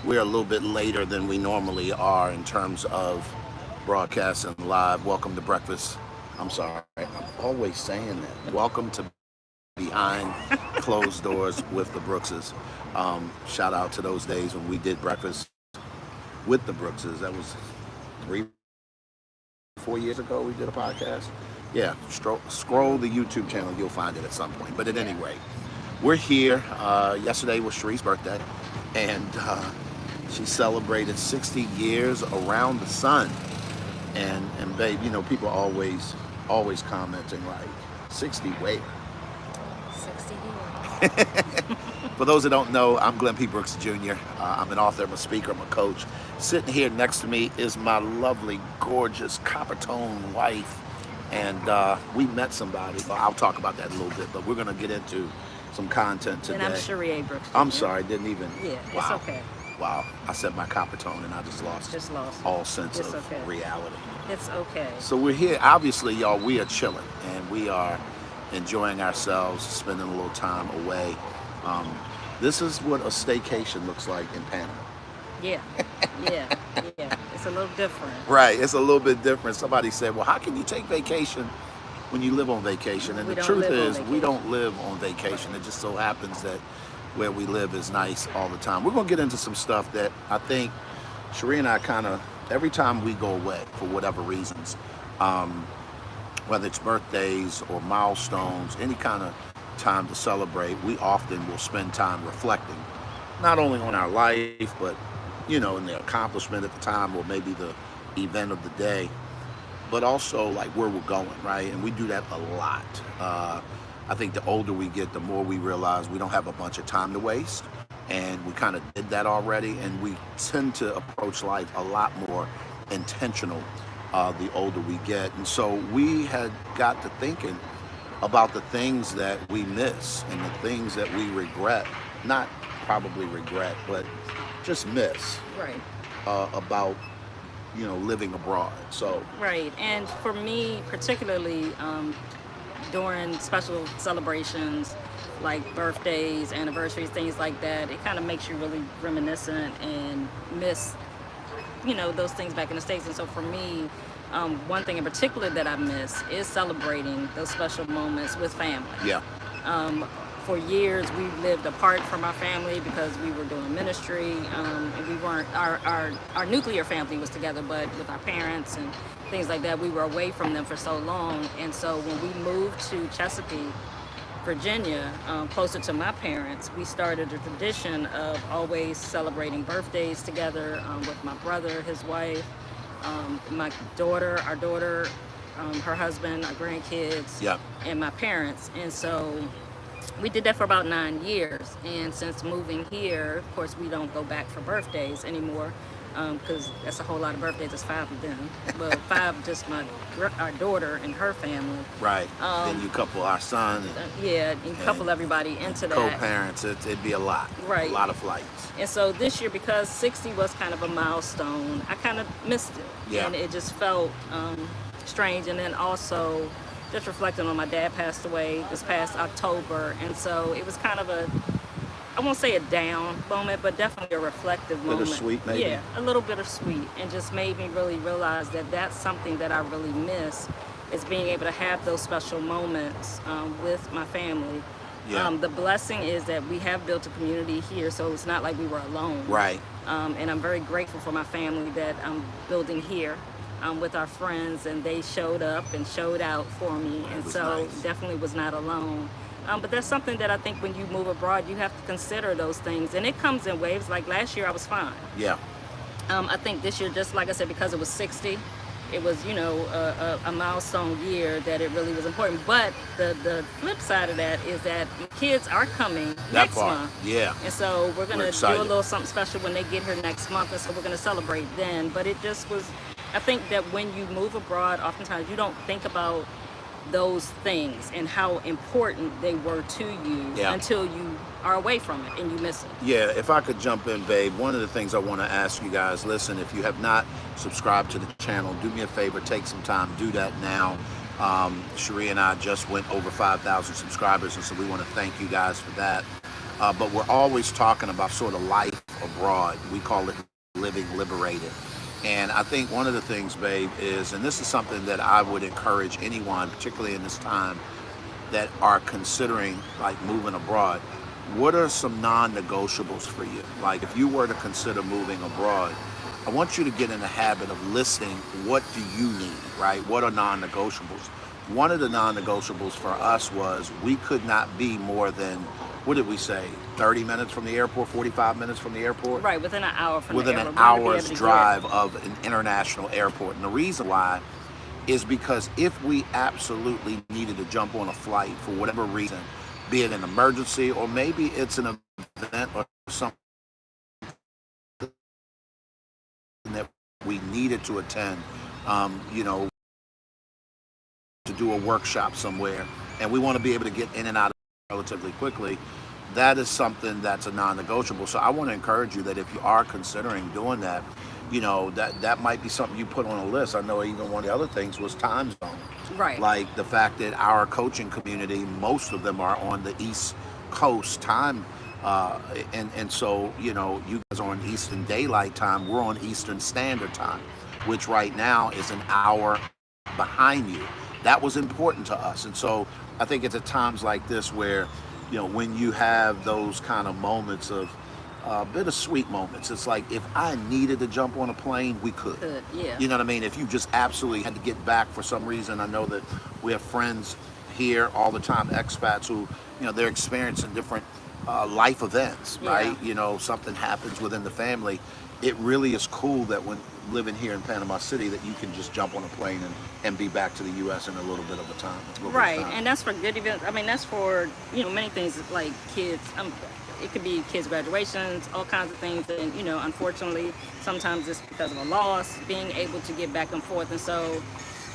We're a little bit later than we normally are in terms of broadcasting live. Welcome to breakfast. I'm sorry, I'm always saying that. Welcome to Behind Closed Doors with the Brookses. Shout out to those days when we did breakfast with the Brookses. That was 3, 4 years ago we did a podcast. Yeah, scroll the YouTube channel, you'll find it at some point. But at any rate, we're here. Yesterday was Sheree's birthday, and she celebrated 60 years around the sun. And babe, you know, people always commenting like, 60 where? 60 years. For those that don't know, I'm Glenn P. Brooks Jr. I'm an author, I'm a speaker, I'm a coach. Sitting here next to me is my lovely, gorgeous, copper tone wife. And we met somebody. Well, I'll talk about that in a little bit, but we're going to get into some content today. And I'm Sheree Brooks. I'm sorry, didn't even. Yeah, wow. it's okay. Wow, I said my copper tone and I just lost all sense It's of okay. reality. It's okay. So we're here. Obviously, y'all, we are chilling and we are enjoying ourselves, spending a little time away. This is what a staycation looks like in Panama. Yeah, yeah, yeah. It's a little different. Right, it's a little bit different. Somebody said, well, how can you take vacation when you live on vacation? And the truth is, we don't live on vacation. It just so happens that where we live is nice all the time. We're going to get into some stuff that I think Sheree and I kind of, every time we go away for whatever reasons, whether it's birthdays or milestones, any kind of time to celebrate, we often will spend time reflecting, not only on our life, but, you know, in the accomplishment at the time or maybe the event of the day, but also like where we're going, right? And we do that a lot. I think the older we get, the more we realize we don't have a bunch of time to waste. And we kind of did that already. And we tend to approach life a lot more intentional the older we get. And so we had got to thinking about the things that we miss and the things that we regret, not probably regret, but just miss. Right. About, you know, living abroad. So Right. And for me, particularly during special celebrations like birthdays, anniversaries, things like that, it kind of makes you really reminiscent and miss, you know, those things back in the States. And so for me, one thing in particular that I miss is celebrating those special moments with family. yeah, For years, we lived apart from our family because we were doing ministry, and we weren't, our nuclear family was together, but with our parents and things like that, we were away from them for so long. And so when we moved to Chesapeake, Virginia, closer to my parents, we started a tradition of always celebrating birthdays together with my brother, his wife, my daughter, our daughter, her husband, our grandkids, yeah. and my parents. And so we did that for about 9 years. And since moving here, of course, we don't go back for birthdays anymore because that's a whole lot of birthdays. It's 5 of them. Well, 5 just our daughter and her family. Right. Then you couple our son and Yeah, and couple everybody into that. co-parents. It'd be a lot. Right. A lot of flights. And so this year, because 60 was kind of a milestone, I kind of missed it. Yeah. And it just felt strange. And then also, just reflecting on my dad passed away this past October. And so it was kind of I won't say a down moment, but definitely a reflective moment. Bittersweet, maybe? Yeah, a little bittersweet. And just made me really realize that that's something that I really miss, is being able to have those special moments with my family. Yeah. The blessing is that we have built a community here, so it's not like we were alone. Right. And I'm very grateful for my family that I'm building here with our friends, and they showed up and showed out for me. And so nice. definitely was not alone. But that's something that I think when you move abroad, you have to consider those things. And it comes in waves. Like last year, I was fine. Yeah. I think this year, just like I said, because it was 60, it was, you know, a milestone year that it really was important. But the flip side of that is that kids are coming next month. Yeah. And so we're going to do a excited. little something special when they get here next month. And so we're going to celebrate then. But it just was, I think that when you move abroad, oftentimes you don't think about those things and how important they were to you until you are away from it and you miss it. Yeah, if I could jump in, babe, one of the things I want to ask you guys, listen, if you have not subscribed to the channel, do me a favor, take some time, do that now. Sheree and I just went over 5,000 subscribers, and so we want to thank you guys for that. But we're always talking about sort of life abroad. We call it living liberated. And I think one of the things, babe, is, and this is something that I would encourage anyone, particularly in this time, that are considering like moving abroad. What are some non-negotiables for you? Like if you were to consider moving abroad, I want you to get in the habit of listing what do you need, right? What are non-negotiables? One of the non-negotiables for us was we could not be more than, what did we say, 30 minutes from the airport, 45 minutes from the airport? Right, within an hour from the Within airport. an hour's drive of an international airport. And the reason why is because if we absolutely needed to jump on a flight for whatever reason, be it an emergency or maybe it's an event or something that we needed to attend, you know, to do a workshop somewhere, and we want to be able to get in and out relatively quickly, that is something that's a non-negotiable. So I want to encourage you that if you are considering doing that, you know, that might be something you put on a list. I know even one of the other things was time zone. Right. Like the fact that our coaching community, most of them are on the East Coast time. And so, you know, you guys are on Eastern Daylight Time. We're on Eastern Standard Time, which right now is an hour behind you. That was important to us. And so I think it's at times like this where, you know, when you have those kind of moments of bittersweet moments, it's like if I needed to jump on a plane, we could. Yeah. You know what I mean? If you just absolutely had to get back for some reason. I know that we have friends here all the time, expats, who, you know, they're experiencing different life events, right? Yeah. You know, something happens within the family. It really is cool that when living here in Panama City that you can just jump on a plane and be back to the U.S. in a little bit of a time. Right, and that's for good events. I mean, that's for, you know, many things like kids. It could be kids' graduations, all kinds of things. And, you know, unfortunately, sometimes it's because of a loss, being able to get back and forth. And so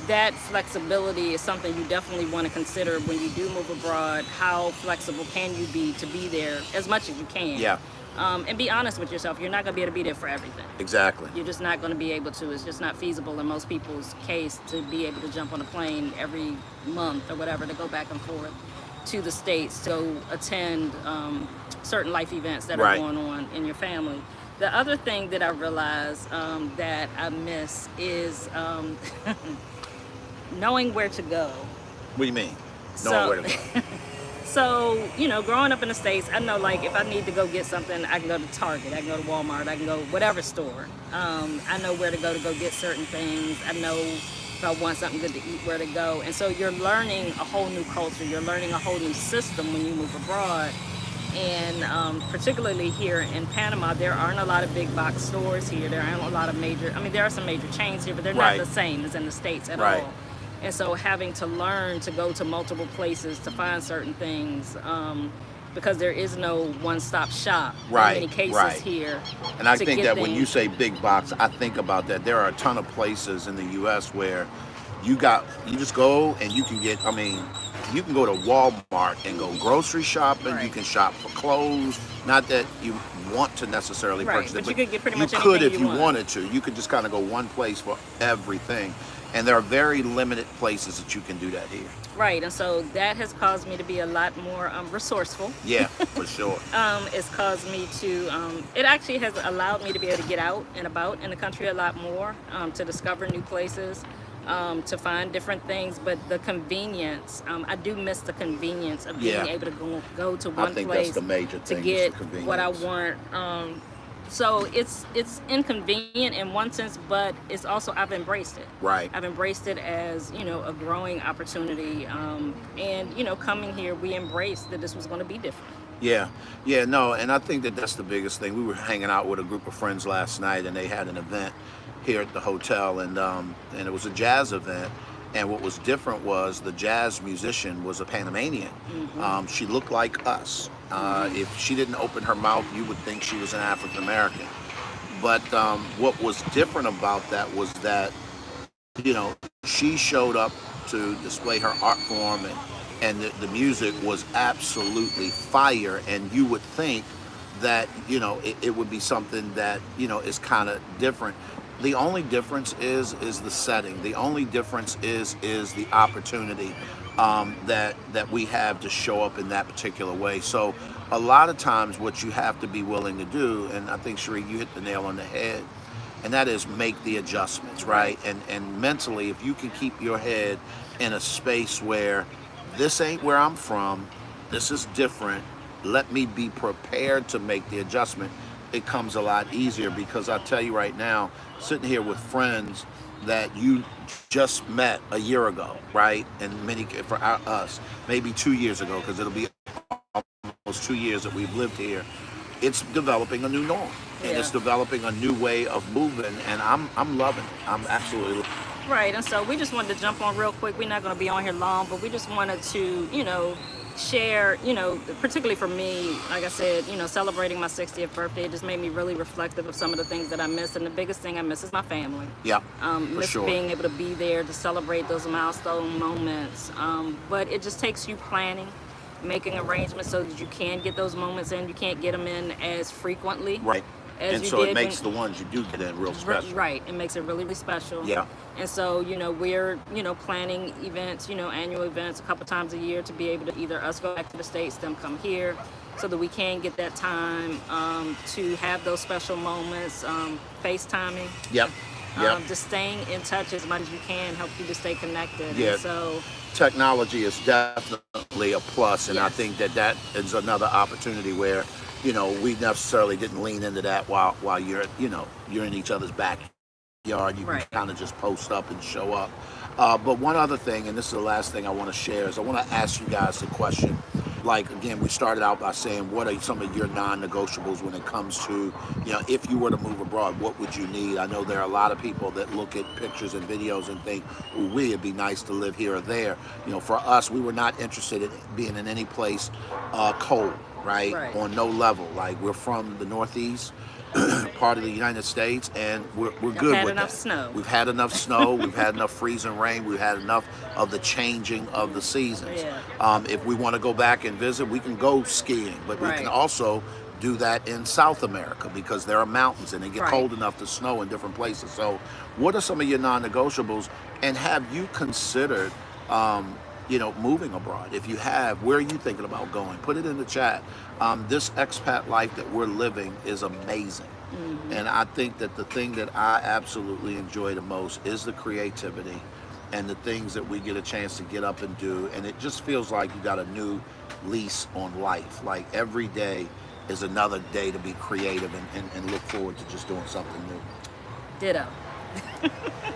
that flexibility is something you definitely want to consider when you do move abroad. How flexible can you be to be there as much as you can? Yeah. And be honest with yourself. You're not going to be able to be there for everything. Exactly. You're just not going to be able to. It's just not feasible in most people's case to be able to jump on a plane every month or whatever to go back and forth to the States to attend certain life events that are going on in your family. The other thing that I realized that I miss is knowing where to go. What do you mean? Knowing where to go? So, you know, growing up in the States, I know, like, if I need to go get something, I can go to Target, I can go to Walmart, I can go whatever store. I know where to go get certain things. I know if I want something good to eat, where to go. And so you're learning a whole new culture. You're learning a whole new system when you move abroad. And particularly here in Panama, there aren't a lot of big box stores here. There aren't a lot of major, I mean, there are some major chains here, but they're not the same as in the States at all. And so having to learn to go to multiple places to find certain things, because there is no one-stop shop in many cases here. And I think that when you say big box, I think about that. There are a ton of places in the U.S. where you just go and you can get, I mean, you can go to Walmart and go grocery shopping. You can shop for clothes. Not that you want to necessarily purchase it, but you could get pretty much anything you could if you want. wanted to. You could just kind of go one place for everything. And there are very limited places that you can do that here. Right, and so that has caused me to be a lot more resourceful. Yeah, for sure. It's caused me to, it actually has allowed me to be able to get out and about in the country a lot more, to discover new places, to find different things. But the convenience, I do miss the convenience of being able to go to one place that's the major thing, to get what I want. So it's inconvenient in one sense, but it's also, I've embraced it. Right. I've embraced it as, you know, a growing opportunity. And, you know, coming here, we embraced that this was going to be different. Yeah, no, and I think that that's the biggest thing. We were hanging out with a group of friends last night, and they had an event here at the hotel, and it was a jazz event. And what was different was the jazz musician was a Panamanian. Mm-hmm. She looked like us. If she didn't open her mouth, you would think she was an African American. But what was different about that was that, you know, she showed up to display her art form, and the music was absolutely fire. And you would think that, you know, it would be something that, you know, is kind of different. The only difference is the setting. The only difference is the opportunity that we have to show up in that particular way. So a lot of times what you have to be willing to do, and I think Sheree, you hit the nail on the head, and that is make the adjustments, right? And mentally, if you can keep your head in a space where this ain't where I'm from, this is different, let me be prepared to make the adjustment, it comes a lot easier. Because I tell you right now, sitting here with friends that you just met a year ago, right? And many, for us, maybe 2 years ago, because it'll be almost 2 years that we've lived here, it's developing a new norm, and it's developing a new way of moving, and I'm loving it. I'm absolutely loving it. Right, and so we just wanted to jump on real quick. We're not going to be on here long, but we just wanted to, share, particularly for me, like I said, celebrating my 60th birthday, it just made me really reflective of some of the things that I miss. And the biggest thing I miss is my family. Yeah, miss sure. being able to be there to celebrate those milestone moments. But it just takes you planning, making arrangements so that you can get those moments in. You can't get them in as frequently. Right. As And you so did it makes when, the ones you do get in real special. Right, it makes it really, really special. Yeah. And so, we're, planning events, annual events a couple times a year to be able to either us go back to the States, them come here, so that we can get that time to have those special moments, FaceTiming. Yep. Yep. Just staying in touch as much as you can, help you to stay connected. Yeah. And so technology is definitely a plus, and I Yes. think that is another opportunity where, we necessarily didn't lean into that while you're, you're in each other's backyard. You Right. can kind of just post up and show up. But one other thing, and this is the last thing I want to share, is I want to ask you guys a question. Like, again, we started out by saying, what are some of your non-negotiables when it comes to, if you were to move abroad, what would you need? I know there are a lot of people that look at pictures and videos and think, ooh, it'd be nice to live here or there. For us, we were not interested in being in any place cold, right? On no level. Like, we're from the Northeast part of the United States, and we're good had with enough that. snow. We've had enough snow. We've had enough freezing rain. We've had enough of the changing of the seasons. If we want to go back and visit, we can go skiing, but we can also do that in South America because there are mountains and they get cold enough to snow in different places. So what are some of your non-negotiables, and have you considered moving abroad? If you have, where are you thinking about going? Put it in the chat. This expat life that we're living is amazing. And I think that the thing that I absolutely enjoy the most is the creativity and the things that we get a chance to get up and do. And it just feels like you got a new lease on life. Like, every day is another day to be creative and look forward to just doing something new. Ditto.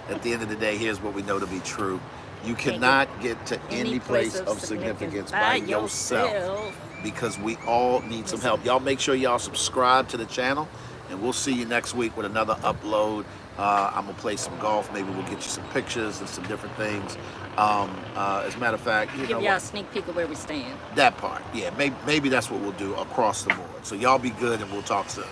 At the end of the day, here's what we know to be true. You cannot get to any place of significance by yourself, because we all need some help. Y'all make sure y'all subscribe to the channel, and we'll see you next week with another upload. I'm gonna play some golf. Maybe we'll get you some pictures and some different things. As a matter of fact, Give y'all a sneak peek of where we stand. That part, yeah. Maybe that's what we'll do across the board. So y'all be good, and we'll talk soon.